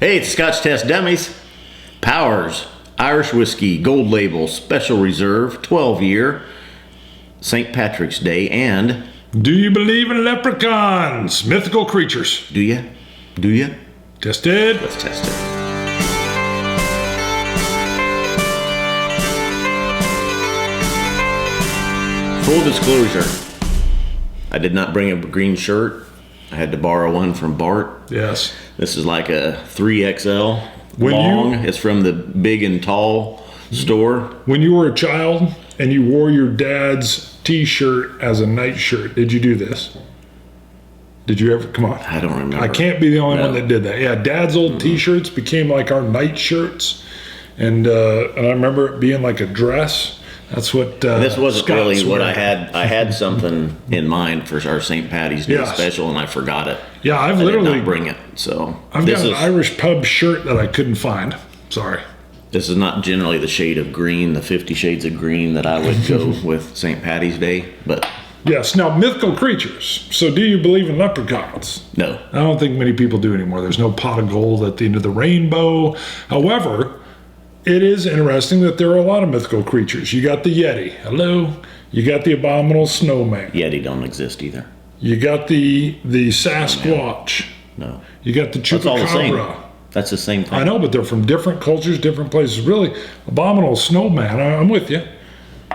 Hey, it's Scotch Test Dummies. Powers, Irish Whiskey, Gold Label, Special Reserve, 12-year, St. Patrick's Day, and... Do you believe in leprechauns? Mythical creatures. Do ya? Do ya? Tested? Let's test it. Full disclosure, I did not bring a green shirt. I had to borrow one from Bart. Yes. This is like a 3XL When long. you- It's from the Big and Tall store. When you were a child and you wore your dad's t-shirt as a nightshirt, did you do this? Did you ever? Come on. I don't remember. I can't be the only No. one that did that. Yeah, dad's old t-shirts became like our night shirts. And I remember it being like a dress. That's what This wasn't Scott's really what I wearing. had. I had something in mind for our St. Patty's Day Yes. special, and I forgot it. Yeah, I've I did literally not bring it. So I've this got an is Irish pub shirt that I couldn't find. Sorry. this is not generally the shade of green, the 50 Shades of Green that I would go with St. Patty's Day, but Yes. Now, mythical creatures. So, do you believe in leprechauns? no. I don't think many people do anymore. There's no pot of gold at the end of the rainbow. However, it is interesting that there are a lot of mythical creatures. You got the Yeti. Hello. You got the abominable snowman. Yeti don't exist either. You got the Sasquatch. No. You got the That's all the same. chupacabra. That's the same thing. I know, but they're from different cultures, different places. Really, abominable snowman. I'm with you.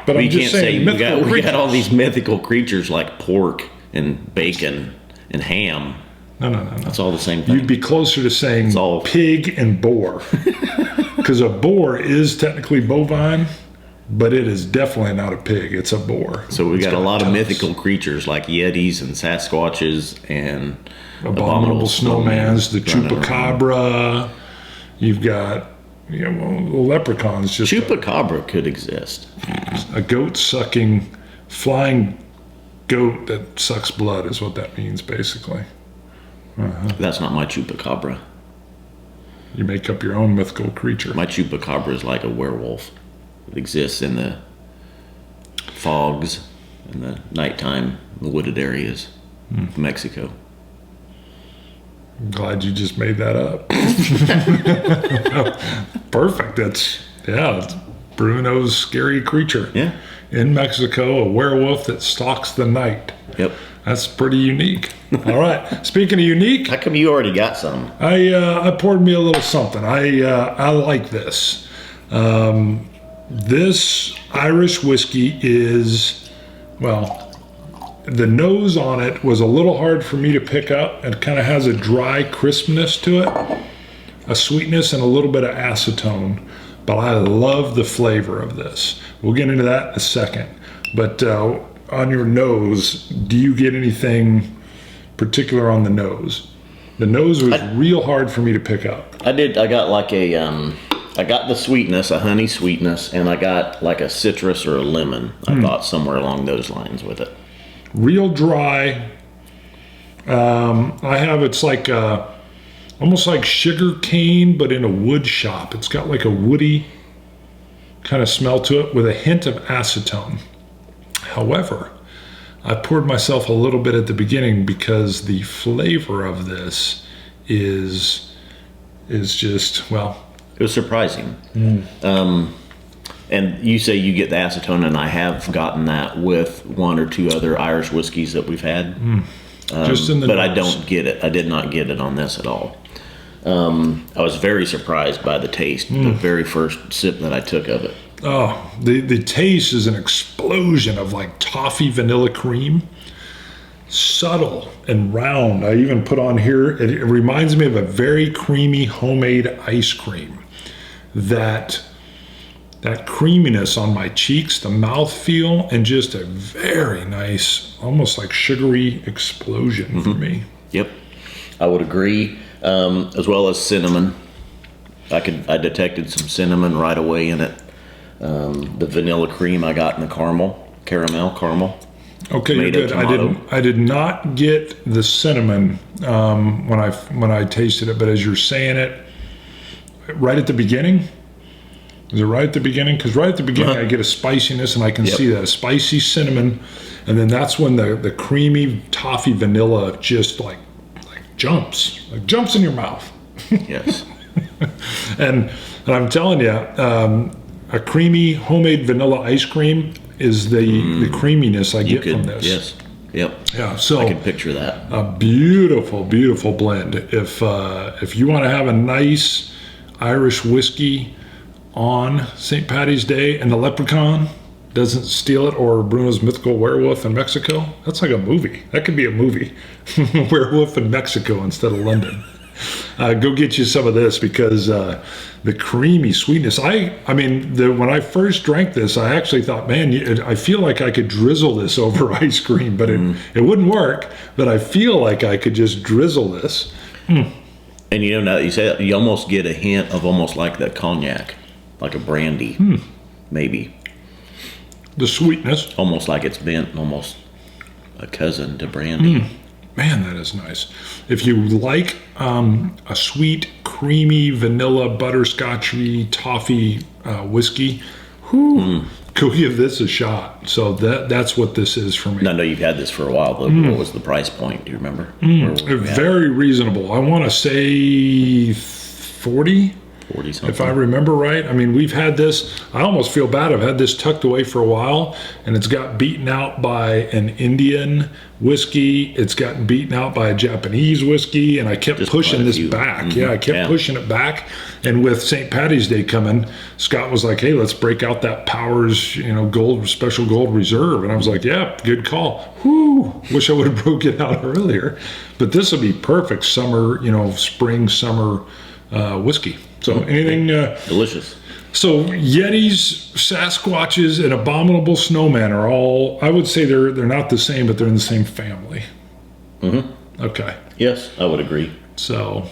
But I'm You just can't say saying mythical we creatures. got all these mythical creatures like pork and bacon and ham. No. That's all the same thing. You'd be closer to saying all- pig and boar. Because a boar is technically bovine, but it is definitely not a pig. It's a boar. So we It's got a lot of toes. mythical creatures like Yetis and Sasquatches and Abominable snowmans, the running around. chupacabra. You've got, the leprechauns, just Chupacabra could exist. a goat-sucking, flying goat that sucks blood is what that means, basically. That's not my Chupacabra. You make up your own mythical creature. My Chupacabra is like a werewolf. It exists in the fogs, in the nighttime, the wooded areas of Mexico. I'm glad you just made that up. Perfect. It's Bruno's scary creature. Yeah. In Mexico, a werewolf that stalks the night. Yep. That's pretty unique. All right. Speaking of unique, How come you already got some? I poured me a little something. I like this. This Irish whiskey is, the nose on it was a little hard for me to pick up. It kind of has a dry crispness to it, a sweetness, and a little bit of acetone. But I love the flavor of this. We'll get into that in a second. But on your nose, do you get anything particular on the nose? The nose was real hard for me to pick up. I did. I got like I got the sweetness, a honey sweetness, and I got like a citrus or a lemon. I thought somewhere along those lines with it. Real dry. I have, it's like almost like sugar cane, but in a wood shop. It's got like a woody kind of smell to it with a hint of acetone. However, I poured myself a little bit at the beginning because the flavor of this is just, It was surprising. And you say you get the acetone, and I have gotten that with one or two other Irish whiskeys that we've had. just in the But I nose. don't get it. I did not get it on this at all. I was very surprised by the taste, the very first sip that I took of it. Oh, the taste is an explosion of like toffee vanilla cream. Subtle and round. I even put on here, it reminds me of a very creamy homemade ice cream. That creaminess on my cheeks, the mouthfeel, and just a very nice, almost like sugary explosion for me. Yep, I would agree. As well as cinnamon. I detected some cinnamon right away in it. The vanilla cream I got in the caramel. Okay, you're Tomato, good. tomato. I did not get the cinnamon when I tasted it, but as you're saying it, right at the beginning. Is it right at the beginning? Because right at the beginning I get a spiciness, and I can see that, a spicy cinnamon, and then that's when the creamy toffee vanilla just like jumps in your mouth. Yes. and I'm telling you, a creamy homemade vanilla ice cream is the creaminess I get from this. Yes. Yep. Yeah. So I can picture that. a beautiful, beautiful blend. If you want to have a nice Irish whiskey on St. Patty's Day and the Leprechaun doesn't steal it, or Bruno's Mythical Werewolf in Mexico, that's like a movie. That could be a movie. Werewolf in Mexico instead of London. Go get you some of this, because the creamy sweetness. When I first drank this, I actually thought, man, I feel like I could drizzle this over ice cream, but it wouldn't work. But I feel like I could just drizzle this. And now that you say that, you almost get a hint of almost like that cognac, like a brandy, maybe. The sweetness. Almost like it's bent, almost a cousin to brandy. Man, that is nice. If you like a sweet, creamy, vanilla, butterscotchy, toffee whiskey, go give this a shot. So that's what this is for me. I know you've had this for a while, though. What was the price point? Do you remember? Very reasonable. I want to say 40. 40 something. If I remember right. I mean, we've had this. I almost feel bad. I've had this tucked away for a while, and it's got beaten out by an Indian whiskey. It's gotten beaten out by a Japanese whiskey, and I kept Just pushing quite a this few. back. Yeah, I kept pushing it back. And with St. Patty's Day coming, Scott was like, "Hey, let's break out that Powers, gold special gold reserve." And I was like, "Yeah, good call." Whoo! Wish I would have broke it out earlier. But this will be perfect summer, spring, summer whiskey. So anything Delicious. So Yetis, Sasquatches, and Abominable Snowman are all, I would say they're not the same, but they're in the same family. Okay. Yes, I would agree. So,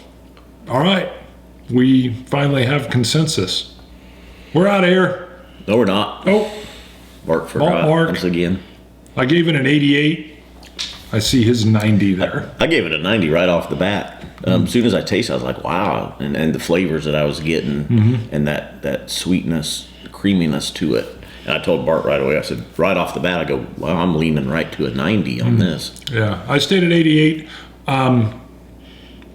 all right. We finally have consensus. We're out of here. No, we're not. Oh, Mark forgot Mark. once again. I gave it an 88. I see his 90 there. I gave it a 90 right off the bat. As soon as I tasted it, I was like, wow. And the flavors that I was getting and that sweetness, creaminess to it. And I told Bart right away, I said, right off the bat, I go, well, I'm leaning right to a 90 on this. Yeah, I stayed at 88.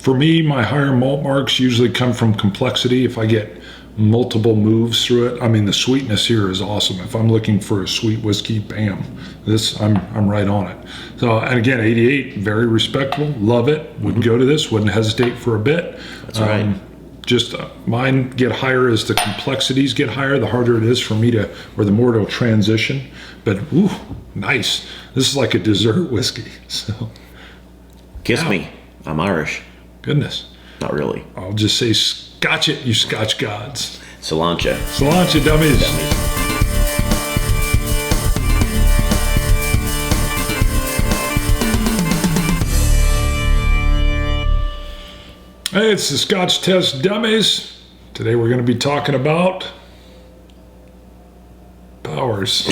For me, my higher malt marks usually come from complexity. If I get multiple moves through it, the sweetness here is awesome. If I'm looking for a sweet whiskey, bam, this I'm right on it. So, and again, 88, very respectable, love it. Would go to this, wouldn't hesitate for a bit. That's right. Just mine get higher as the complexities get higher, the harder it is for me to, or the more it'll transition. But ooh, nice. This is like a dessert whiskey. So, Kiss Wow. me. I'm Irish. goodness. Not really. I'll just say, scotch it, you Scotch gods. Cilantro. Cilantro, dummies. Hey, it's the Scotch Test Dummies. Today we're going to be talking about Powers.